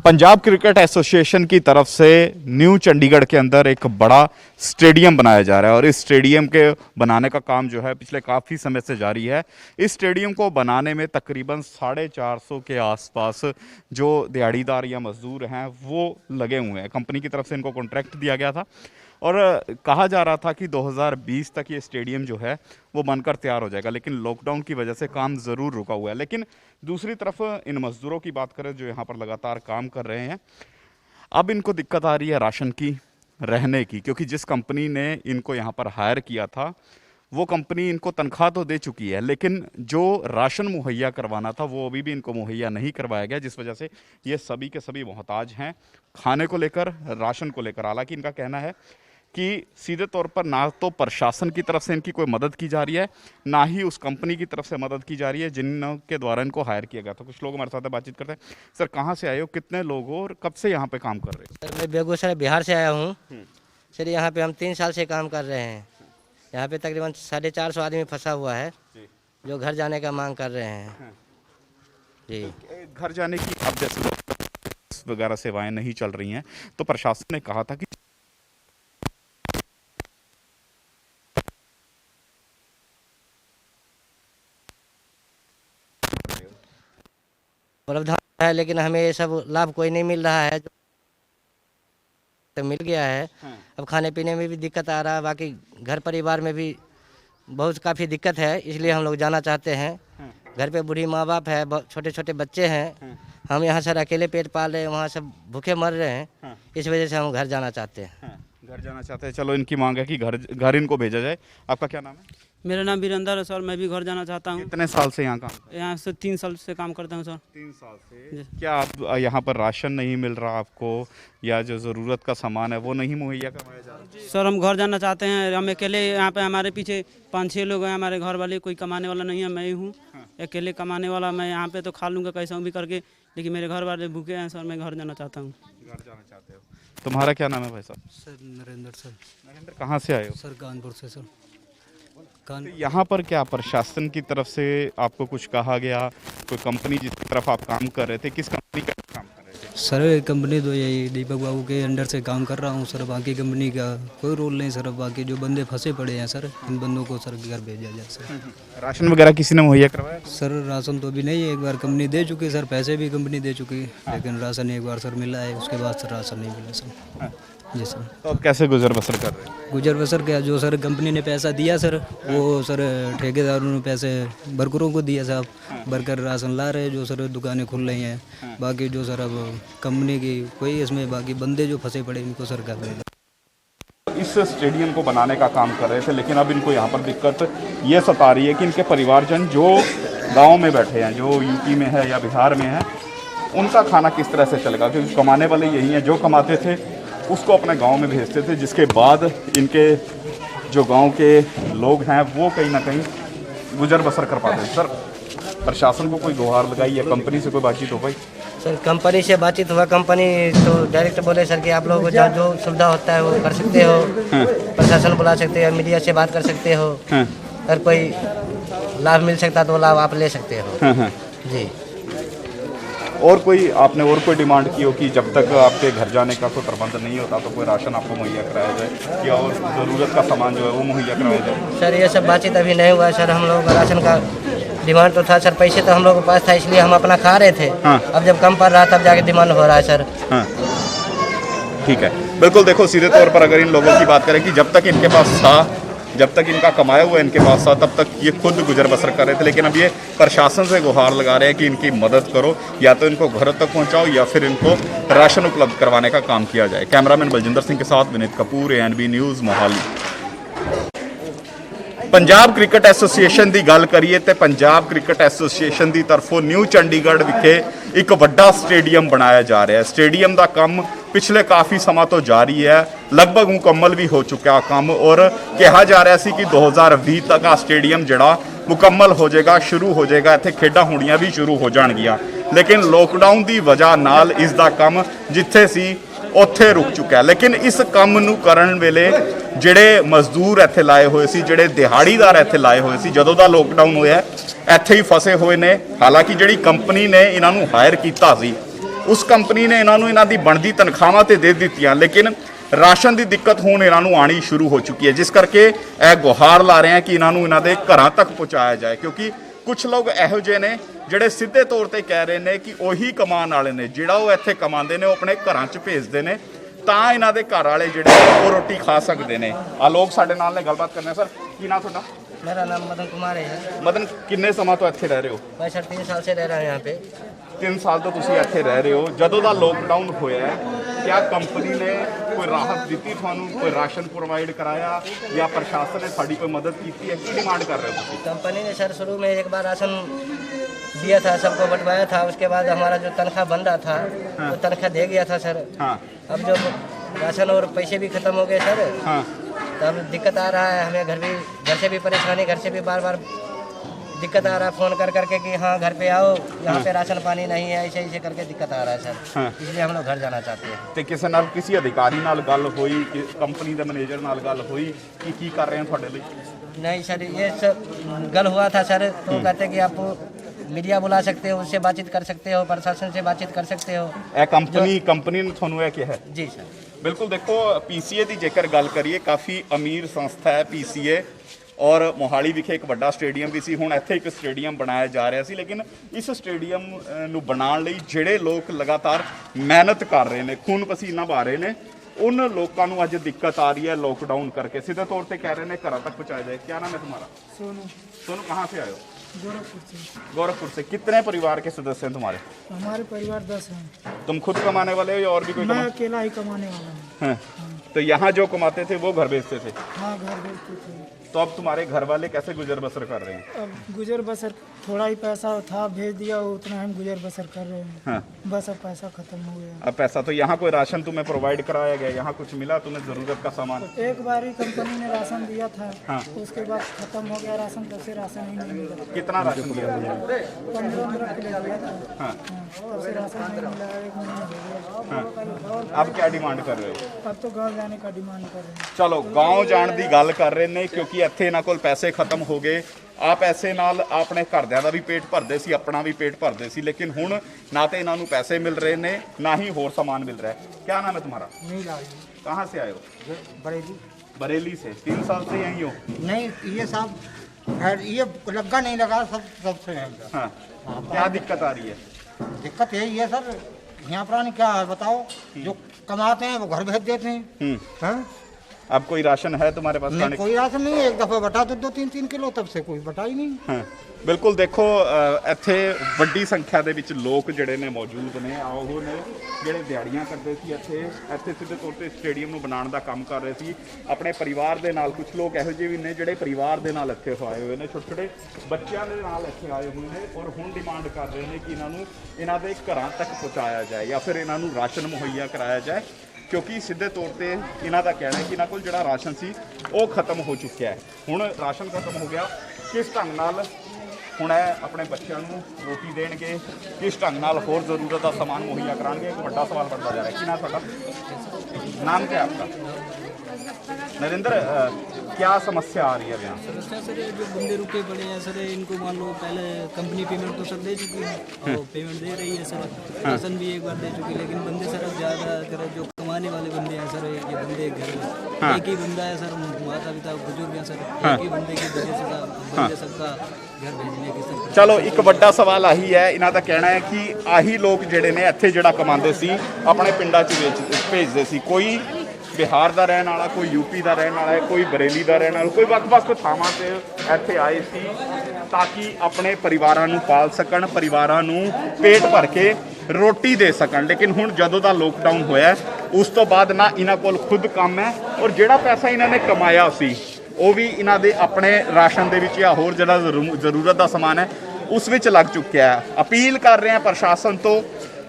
Punjab cricket association की तरफ से न्यू चंडीगढ़ के अंदर एक बड़ा स्टेडियम बनाया जा रहा है और इस स्टेडियम के बनाने का काम जो है पिछले काफ़ी समय से जारी है। इस स्टेडियम को बनाने में तकरीबन 450 के आसपास जो दिहाड़ीदार या मजदूर हैं वो लगे हुए हैं। कंपनी की तरफ से इनको कॉन्ट्रैक्ट दिया गया था और कहा जा रहा था कि 2020 तक ये स्टेडियम जो है वो बनकर तैयार हो जाएगा, लेकिन लॉकडाउन की वजह से काम ज़रूर रुका हुआ है। लेकिन दूसरी तरफ इन मज़दूरों की बात करें जो यहाँ पर लगातार काम कर रहे हैं, अब इनको दिक्कत आ रही है राशन की, रहने की, क्योंकि जिस कंपनी ने इनको यहाँ पर हायर किया था वो कंपनी इनको तनख्वाह तो दे चुकी है, लेकिन जो राशन मुहैया करवाना था वो अभी भी इनको मुहैया नहीं करवाया गया, जिस वजह से ये सभी के सभी मोहताज हैं खाने को लेकर, राशन को लेकर। हालांकि इनका कहना है कि सीधे तौर पर ना तो प्रशासन की तरफ से इनकी कोई मदद की जा रही है, ना ही उस कंपनी की तरफ से मदद की जा रही है जिनके द्वारा इनको हायर किया गया था। कुछ लोग हमारे साथ बातचीत करते हैं। सर, कहाँ से आए हो, कितने लोग हो और कब से यहाँ पे काम कर रहे हो? सर, मैं बेगूसराय बिहार से आया हूँ। सर, यहाँ पे हम 3 साल से काम कर रहे हैं। यहाँ पे तकरीबन 450 आदमी फंसा हुआ है जो घर जाने का मांग कर रहे हैं जी। घर जाने की अब जैसे वगैरह सेवाएं नहीं चल रही हैं, तो प्रशासन ने कहा था कि प्रावधान है, लेकिन हमें ये सब लाभ कोई नहीं मिल रहा है। जो तो मिल गया है, अब खाने पीने में भी दिक्कत आ रहा है, बाकी घर परिवार में भी बहुत काफ़ी दिक्कत है, इसलिए हम लोग जाना चाहते हैं। घर पे बूढ़ी माँ बाप है, छोटे छोटे बच्चे हैं, हम यहाँ सर अकेले पेट पाल रहे हैं, वहाँ सब भूखे मर रहे हैं, इस वजह से हम घर जाना चाहते हैं। घर जाना चाहते हैं। चलो, इनकी मांग है कि घर इनको भेजा जाए। आपका क्या नाम है? मेरा नाम वीरेंद्र है सर, मैं भी घर जाना चाहता हूँ। कितने साल से यहाँ काम? यहाँ से 3 साल से काम करता हूँ सर। 3 साल से। क्या आप यहाँ पर राशन नहीं मिल रहा आपको, या जो ज़रूरत का सामान है वो नहीं मुहैया करवाया जा रहा? सर, हम घर जाना चाहते हैं, हम अकेले यहाँ पे, हमारे पीछे 5-6 लोग हैं, हमारे घर वाले, कोई कमाने वाला नहीं है, मैं ही हूँ अकेले कमाने वाला। मैं यहाँ पे तो खा लूँगा कैसा भी करके, लेकिन मेरे घर वाले भूखे हैं सर, मैं घर जाना चाहता हूँ। घर जाना चाहते हो? तुम्हारा क्या नाम है भाई साहब? Sir Narendra sir. नरेंद्र, कहाँ से आए हो? सर कानपुर से सर। तो यहाँ पर क्या प्रशासन की तरफ से आपको कुछ कहा गया? कोई कंपनी जिसकी तरफ आप काम कर रहे थे, किस कंपनी का काम कर रहे थे? सर कंपनी तो यही दीपक बाबू के अंडर से काम कर रहा हूँ सर, बाकी कंपनी का कोई रोल नहीं सर। बाकी जो बंदे फंसे पड़े हैं सर, इन बंदों को सर घर भेजा जाए सर। राशन वगैरह किसी ने मुहैया करवाया? सर राशन तो अभी नहीं है, एक बार कंपनी दे चुकी है सर, पैसे भी कंपनी दे चुकी है, लेकिन राशन एक बार सर मिला है, उसके बाद सर राशन नहीं मिला सर। जी सर। तो अब कैसे गुजर बसर कर रहे हैं? गुजर बसर क्या, जो सर कंपनी ने पैसा दिया सर, वो सर ठेकेदारों ने पैसे वर्करों को दिया साहब, वर्कर राशन ला रहे हैं, जो सर दुकानें खुल रही हैं। बाकी जो सर अब कंपनी की कोई इसमें, बाकी बंदे जो फंसे पड़े इनको सर कर रहे हैं। इस स्टेडियम को बनाने का काम कर रहे थे, लेकिन अब इनको यहाँ पर दिक्कत ये सता रही है कि इनके परिवारजन जो गाँव में बैठे हैं, जो यूपी में है या बिहार में है, उनका खाना किस तरह से चलेगा? क्योंकि कमाने वाले यही हैं, जो कमाते थे उसको अपने गांव में भेजते थे, जिसके बाद इनके जो गांव के लोग हैं वो कहीं ना कहीं गुजर बसर कर पाते हैं। सर, प्रशासन को कोई गुहार लगाई या कंपनी से कोई बातचीत हो पाई? सर, कंपनी से बातचीत हुआ, कंपनी तो डायरेक्ट बोले सर कि आप लोग जहाँ जो सुविधा होता है वो कर सकते हो, प्रशासन बुला सकते हो, मीडिया से बात कर सकते हो, अगर कोई लाभ मिल सकता तो लाभ आप ले सकते हो जी। और कोई आपने और कोई डिमांड की हो कि जब तक आपके घर जाने का कोई प्रबंध नहीं होता तो कोई राशन आपको मुहैया कराया जाए, या और ज़रूरत का सामान जो है वो मुहैया कराया जाए? सर, ये सब बातचीत अभी नहीं हुआ है सर। हम लोग राशन का डिमांड तो था सर, पैसे तो हम लोग के पास था, इसलिए हम अपना खा रहे थे। अब जब कम पड़ रहा तब जाके डिमांड हो रहा है सर। ठीक है, बिल्कुल। देखो, सीधे तौर पर अगर इन लोगों की बात करें कि जब तक इनके पास था, जब तक इनका कमाया हुआ इनके पास था, तब तक ये खुद गुजर बसर कर रहे थे, लेकिन अब ये प्रशासन से गुहार लगा रहे हैं कि इनकी मदद करो, या तो इनको घर तक पहुंचाओ या फिर इनको राशन उपलब्ध करवाने का काम किया जाए। कैमरामैन बलजिंदर सिंह के साथ Vineet Kapoor, ANB news, Mohali. Punjab cricket association की गल करिए तो पंजाब क्रिकेट एसोसिएशन की तरफों न्यू चंडीगढ़ विखे एक बड़ा स्टेडियम बनाया जा रहा है। स्टेडियम का काम पिछले काफ़ी समय तो जारी है, लगभग मुकम्मल भी हो चुका काम, और कहा जा रहा है कि 2020 तक आ स्टेडियम जड़ा मुकम्मल हो जाएगा, शुरू हो जाएगा, इत्थे खेडां होणियां भी शुरू हो जाणगियां। ਲੇਕਿਨ ਲੋਕਡਾਊਨ ਦੀ ਵਜ੍ਹਾ ਨਾਲ ਇਸ ਦਾ ਕੰਮ ਜਿੱਥੇ ਸੀ ਉੱਥੇ ਰੁਕ ਚੁੱਕਾ ਹੈ। ਲੇਕਿਨ ਇਸ ਕੰਮ ਨੂੰ ਕਰਨ ਵੇਲੇ ਜਿਹੜੇ ਮਜ਼ਦੂਰ ਇੱਥੇ ਲਾਏ ਹੋਏ ਸੀ, ਜਿਹੜੇ ਦਿਹਾੜੀਦਾਰ ਇੱਥੇ ਲਾਏ ਹੋਏ ਸੀ, ਜਦੋਂ ਦਾ ਲੋਕਡਾਊਨ ਹੋਇਆ ਇੱਥੇ ਹੀ ਫਸੇ ਹੋਏ ਨੇ। ਹਾਲਾਂਕਿ ਜਿਹੜੀ ਕੰਪਨੀ ਨੇ ਇਹਨਾਂ ਨੂੰ ਹਾਇਰ ਕੀਤਾ ਸੀ, ਉਸ ਕੰਪਨੀ ਨੇ ਇਹਨਾਂ ਨੂੰ ਇਹਨਾਂ ਦੀ ਬਣਦੀ ਤਨਖਾਹਾਂ ਤੇ ਦੇ ਦਿੱਤੀਆਂ, ਲੇਕਿਨ ਰਾਸ਼ਨ ਦੀ ਦਿੱਕਤ ਹੁਣ ਇਹਨਾਂ ਨੂੰ ਆਣੀ ਸ਼ੁਰੂ ਹੋ ਚੁੱਕੀ ਹੈ, ਜਿਸ ਕਰਕੇ ਇਹ ਗੁਹਾਰ ਲਾ ਰਹੇ ਆ ਕਿ ਇਹਨਾਂ ਨੂੰ ਇਹਨਾਂ ਦੇ ਘਰਾਂ ਤੱਕ ਪਹੁੰਚਾਇਆ ਜਾਏ। ਕਿਉਂਕਿ ਕੁਝ ਲੋਕ ਇਹੋ ਜਿਹੇ ਨੇ ਜਿਹੜੇ ਸਿੱਧੇ ਤੌਰ ਤੇ ਕਹਿ ਰਹੇ ਨੇ ਕਿ ਉਹੀ ਕਮਾਉਣ ਵਾਲੇ ਨੇ, ਜਿਹੜਾ ਉਹ ਇੱਥੇ ਕਮਾਉਂਦੇ ਨੇ ਉਹ ਆਪਣੇ ਘਰਾਂ 'ਚ ਭੇਜਦੇ ਨੇ, ਤਾਂ ਇਹਨਾਂ ਦੇ ਘਰ ਵਾਲੇ ਜਿਹੜੇ ਉਹ ਰੋਟੀ ਖਾ ਸਕਦੇ ਨੇ। ਆ ਲੋਕ ਸਾਡੇ ਨਾਲ ਨੇ, ਗੱਲਬਾਤ ਕਰਨੇ। ਸਰ ਕੀ ਨਾਮ ਤੁਹਾਡਾ? मेरा नाम मदन कुमार है। ਮਦਨ, ਕਿੰਨੇ ਸਮਾਂ ਤੋਂ ਇੱਥੇ ਰਹਿ ਰਹੇ ਹੋ? मैं सर 3 साल से रह रहा हूँ यहाँ पे। 3 ਸਾਲ ਤੋਂ ਤੁਸੀਂ ਇੱਥੇ ਰਹਿ ਰਹੇ ਹੋ। ਜਦੋਂ ਦਾ ਲੋਕਡਾਊਨ ਹੋਇਆ ਹੈ, ਕਿਆ ਕੰਪਨੀ ਨੇ ਕੋਈ ਰਾਹਤ ਦਿੱਤੀ ਤੁਹਾਨੂੰ, ਕੋਈ ਰਾਸ਼ਨ ਪ੍ਰੋਵਾइड कराया ਜਾਂ ਪ੍ਰਸ਼ਾਸਨ ਨੇ ਸਾਡੀ ਕੋਈ ਮਦਦ ਕੀਤੀ ਹੈ? ਕੀ ਡਿਮਾਂਡ ਕਰ ਰਹੇ ਹੋ ਤੁਸੀਂ? कंपनी ने सर शुरू में एक बार राशन दिया था, सबको बंटवाया था। उसके बाद हमारा जो तनख्वाह बन रहा था वो तनख्वाह दे गया था सर। हाँ अब जो राशन और पैसे भी खत्म हो गए सर, हाँ तब दिक्कत आ रहा है हमें। घर से भी परेशानी, घर से भी बार बार दिक्कत आ रहा है फ़ोन कर करके कि हाँ घर पे आओ, यहाँ पे राशन पानी नहीं है, ऐसे ऐसे करके दिक्कत आ रहा है सर। हाँ। इसलिए हम लोग घर जाना चाहते हैं। ਤੇ ਕਿਸੇ ਨਾਲ, ਕਿਸੇ ਅਧਿਕਾਰੀ ਨਾਲ ਗੱਲ ਹੋਈ, ਕਿ ਕੰਪਨੀ ਦੇ ਮੈਨੇਜਰ ਨਾਲ ਗੱਲ ਹੋਈ ਕਿ ਕੀ ਕਰ ਰਹੇ ਹਨ ਤੁਹਾਡੇ ਲਈ? नहीं सर, ये सब गल हुआ था सर, तो कहते कि आप मीडिया बुला सकते हो, उससे बातचीत कर सकते हो, प्रशासन से बातचीत कर सकते हो। ਇਹ ਕੰਪਨੀ ਨੇ ਤੁਹਾਨੂੰ ਇਹ ਕਿਹਾ ਹੈ? जी सर। ਬਿਲਕੁਲ ਦੇਖੋ, ਪੀਸੀਏ ਦੀ ਜੇਕਰ ਗੱਲ ਕਰੀਏ, ਕਾਫੀ ਅਮੀਰ ਸੰਸਥਾ ਹੈ ਪੀਸੀਏ, ਔਰ ਮੋਹਾਲੀ ਵਿਖੇ ਇੱਕ ਵੱਡਾ ਸਟੇਡੀਅਮ ਵੀ ਸੀ। ਹੁਣ ਇੱਥੇ ਇੱਕ ਸਟੇਡੀਅਮ ਬਣਾਇਆ ਜਾ ਰਿਹਾ ਸੀ, ਲੇਕਿਨ ਇਸ ਸਟੇਡੀਅਮ ਨੂੰ ਬਣਾਉਣ ਲਈ ਜਿਹੜੇ ਲੋਕ ਲਗਾਤਾਰ ਮਿਹਨਤ ਕਰ ਰਹੇ ਨੇ, ਖੂਨ ਪਸੀਨਾ ਵਹਾ ਰਹੇ ਨੇ, उन लोगों को अज दिक्कत आ रही है लॉकडाउन करके। सीधे तौर पे कह रहे हैं घर तक पहुँचाया जाए। क्या नाम है तुम्हारा? सोनू। सोनू, कहाँ से आए हो? गोरखपुर से। गोरखपुर से। कितने परिवार के सदस्य हैं तुम्हारे? हमारे परिवार 10 हैं। तुम खुद कमाने वाले हो या और भी कोई? मैं अकेला ही कमाने वाला हूँ। हाँ। तो यहाँ जो कमाते थे वो घर बेचते थे? हाँ, घर बेचते थे। तो अब तुम्हारे घर वाले कैसे गुजर बसर कर रहे हैं? अब गुजर बसर थोड़ा ही पैसा था, भेज दिया, उतना हम गुजर बसर कर रहे हैं। हाँ। बस अब पैसा खत्म हो गया। अब पैसा तो यहाँ कोई राशन तुम्हें प्रोवाइड कराया गया? यहाँ कुछ मिला तुम्हें जरूरत का सामान? एक बार ही कंपनी ने राशन दिया था। हाँ। उसके बाद खत्म हो गया राशन, तब से राशन ही नहीं मिला। कितना राशन दिया तुमने? 15 किलो दिया था। हाँ। तब से राशन नहीं मिला, 1 महीना हो गया। अब क्या डिमांड कर रहे हो? अब तो गाँव जाने का डिमांड कर रहे हैं। ਚਲੋ ਗਾਉਂ ਜਾਣ ਦੀ ਗੱਲ ਕਰ ਰਹੇ ਨੇ, ਕਿਉਂਕਿ ਇੱਥੇ ਇਹਨਾਂ ਕੋਲ ਪੈਸੇ ਖਤਮ ਹੋ ਗਏ। ਆ ਪੈਸੇ ਨਾਲ ਆਪਣੇ ਘਰਦਿਆਂ ਦਾ ਵੀ ਪੇਟ ਭਰਦੇ ਸੀ, ਆਪਣਾ ਵੀ ਪੇਟ ਭਰਦੇ ਸੀ, ਲੇਕਿਨ ਹੁਣ ਨਾ ਤੇ ਇਹਨਾਂ ਨੂੰ ਪੈਸੇ ਮਿਲ ਰਹੇ ਨੇ, ਨਾ ਹੀ ਹੋਰ सामान मिल रहा है। क्या नाम है तुम्हारा? नीलाल। कहाँ से आए हो? बरेली। बरेली से। 3 साल से यहीं हो? नहीं, ये सब खैर ये लगा नहीं लगा, सबसे है। हाँ। क्या दिक्कत आ रही है? दिक्कत यही है सर, यहाँ पर क्या है बताओ, जो कमाते हैं वो घर भेज देते हैं। हाँ? अब कोई राशन है तुम्हारे पास खाने? कोई राशन नहीं है। एक दफा बटा तो 2-3 किलो, तब से कोई बटा ही नहीं। ਹਾਂ ਬਿਲਕੁਲ ਦੇਖੋ, ਇੱਥੇ ਵੱਡੀ ਸੰਖਿਆ ਦੇ ਵਿੱਚ ਲੋਕ ਜਿਹੜੇ ਨੇ ਮੌਜੂਦ ਨੇ, ਉਹ ਨੇ ਜਿਹੜੇ ਦਿਹਾੜੀਆਂ ਕਰਦੇ ਸੀ ਇੱਥੇ ਸਿੱਧੇ ਤੌਰ ਤੇ ਸਟੇਡੀਅਮ ਨੂੰ ਬਣਾਉਣ ਦਾ ਕੰਮ ਕਰ ਰਹੇ ਸੀ ਆਪਣੇ ਪਰਿਵਾਰ ਦੇ ਨਾਲ। ਕੁਝ ਲੋਕ ਇਹੋ ਜਿਹੇ ਵੀ ਨੇ ਜਿਹੜੇ ਪਰਿਵਾਰ ਦੇ ਨਾਲ ਇੱਥੇ ਆਏ ਹੋਏ ਨੇ, ਛੋਟੇ ਛੋਟੇ ਬੱਚਿਆਂ ਦੇ ਨਾਲ ਇੱਥੇ ਆਏ ਹੋਏ ਨੇ, ਔਰ ਹੁਣ ਡਿਮਾਂਡ ਕਰ ਰਹੇ ਨੇ ਕਿ ਇਹਨਾਂ ਨੂੰ ਇਹਨਾਂ ਦੇ ਘਰਾਂ ਤੱਕ ਪਹੁੰਚਾਇਆ ਜਾਏ ਜਾਂ ਫਿਰ ਇਹਨਾਂ ਨੂੰ ਰਾਸ਼ਨ ਮੁਹੱਈਆ ਕਰਾਇਆ ਜਾਏ, ਕਿਉਂਕਿ ਸਿੱਧੇ ਤੌਰ ਤੇ ਇਹਨਾਂ ਦਾ ਕਹਿਣਾ ਹੈ ਕਿ ਇਹਨਾਂ ਕੋਲ ਜਿਹੜਾ ਰਾਸ਼ਨ ਸੀ ਉਹ ਖਤਮ ਹੋ ਚੁੱਕਿਆ ਹੈ। ਹੁਣ ਰਾਸ਼ਨ ਖਤਮ ਹੋ ਗਿਆ, ਕਿਸ ਢੰਗ ਨਾਲ ਹੁਣ ਇਹ ਆਪਣੇ ਬੱਚਿਆਂ ਨੂੰ ਰੋਟੀ ਦੇਣਗੇ, ਕਿਸ ਢੰਗ ਨਾਲ ਹੋਰ ਜ਼ਰੂਰਤ ਦਾ ਸਮਾਨ ਮੁਹੱਈਆ ਕਰਾਉਣਗੇ, ਇੱਕ ਵੱਡਾ ਸਵਾਲ ਬਣਦਾ ਜਾ ਰਿਹਾ। ਕੀ ਨਾਮ ਤੁਹਾਡਾ? नाम क्या है आपका? नरेंद्र, क्या समस्या आ रही है यहाँ? समस्या सर ये जो बंदे रुके पड़े हैं सर, इनको मान लो पहले कंपनी पेमेंट तो सर दे चुकी है और पेमेंट दे रही है सर, राशन भी एक बार दे चुकी है, लेकिन बंदे सर अब ज़्यादा कर जो कमाने वाले बंदे हैं सर, ये बंदे घर में एक ही बंदा है सर, माता पिता बुजुर्ग हैं सर, एक ही बंदे की वजह से बंदे सबका घर भेजने की सर। ਚਲੋ ਇੱਕ ਵੱਡਾ ਸਵਾਲ ਆਹੀ ਹੈ, ਇਹਨਾਂ ਦਾ ਕਹਿਣਾ ਹੈ ਕਿ ਆਹੀ ਲੋਕ ਜਿਹੜੇ ਨੇ ਇੱਥੇ ਜਿਹੜਾ ਕਮਾਉਂਦੇ ਸੀ ਆਪਣੇ ਪਿੰਡਾਂ 'ਚ ਭੇਜਦੇ ਸੀ। ਕੋਈ ਬਿਹਾਰ ਦਾ ਰਹਿਣ ਵਾਲਾ, ਕੋਈ ਯੂਪੀ ਦਾ ਰਹਿਣ ਵਾਲਾ, ਕੋਈ ਬਰੇਲੀ ਦਾ ਰਹਿਣ ਵਾਲਾ, ਕੋਈ ਵੱਖ-ਵੱਖ ਥਾਵਾਂ 'ਤੇ ਇੱਥੇ ਆਏ ਸੀ ਤਾਂ ਕਿ ਆਪਣੇ ਪਰਿਵਾਰਾਂ ਨੂੰ ਪਾਲ ਸਕਣ, ਪਰਿਵਾਰਾਂ ਨੂੰ ਪੇਟ ਭਰ ਕੇ ਰੋਟੀ ਦੇ ਸਕਣ। ਲੇਕਿਨ ਹੁਣ ਜਦੋਂ ਦਾ ਲੋਕਡਾਊਨ ਹੋਇਆ ਉਸ ਤੋਂ ਬਾਅਦ ਨਾ ਇਹਨਾਂ ਕੋਲ ਖੁਦ ਕੰਮ ਹੈ, ਔਰ ਜਿਹੜਾ ਪੈਸਾ ਇਹਨਾਂ ਨੇ ਕਮਾਇਆ ਸੀ ਉਹ ਵੀ ਇਹਨਾਂ ਦੇ ਆਪਣੇ ਰਾਸ਼ਨ ਦੇ ਵਿੱਚ ਜਾਂ ਹੋਰ ਜਿਹੜਾ ਜ਼ਰੂਰਤ ਦਾ ਸਮਾਨ ਹੈ ਉਸ ਵਿੱਚ ਲੱਗ ਚੁੱਕਿਆ ਹੈ। ਅਪੀਲ ਕਰ ਰਹੇ ਹਾਂ ਪ੍ਰਸ਼ਾਸਨ ਤੋਂ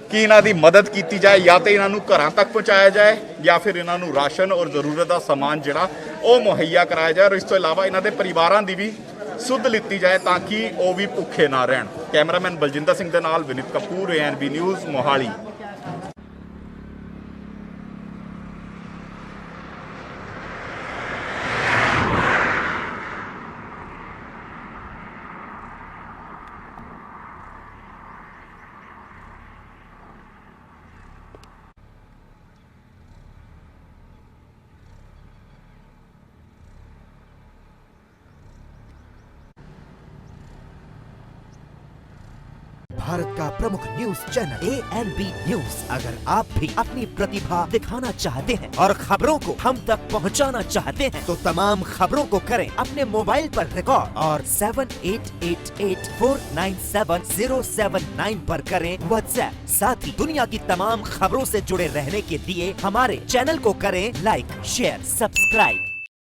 ਕਿ ਇਹਨਾਂ ਦੀ ਮਦਦ ਕੀਤੀ ਜਾਏ, ਜਾਂ ਤਾਂ ਇਹਨਾਂ ਨੂੰ ਘਰਾਂ ਤੱਕ ਪਹੁੰਚਾਇਆ ਜਾਏ ਜਾਂ ਫਿਰ ਇਹਨਾਂ ਨੂੰ ਰਾਸ਼ਨ ਔਰ ਜ਼ਰੂਰਤ ਦਾ ਸਮਾਨ ਜਿਹੜਾ ਉਹ ਮੁਹੱਈਆ ਕਰਾਇਆ ਜਾਏ। ਔਰ ਇਸ ਤੋਂ ਇਲਾਵਾ ਇਹਨਾਂ ਦੇ ਪਰਿਵਾਰਾਂ ਦੀ ਵੀ ਸੁੱਧ ਲਿੱਤੀ ਜਾਏ ਤਾਂ ਕਿ ਉਹ ਵੀ ਭੁੱਖੇ ਨਾ ਰਹਿਣ। ਕੈਮਰਾਮੈਨ ਬਲਜਿੰਦਰ ਸਿੰਘ ਦੇ ਨਾਲ ਵਿਨੀਤ ਕਪੂਰ, ANB ਨਿਊਜ਼, ਮੋਹਾਲੀ। भारत का प्रमुख न्यूज चैनल ANB न्यूज। अगर आप भी अपनी प्रतिभा दिखाना चाहते हैं और खबरों को हम तक पहुंचाना चाहते हैं, तो तमाम खबरों को करें अपने मोबाइल पर रिकॉर्ड और 7888497079 पर करें व्हाट्सएप। साथ ही दुनिया की तमाम खबरों से जुड़े रहने के लिए हमारे चैनल को करें लाइक, शेयर, सब्सक्राइब।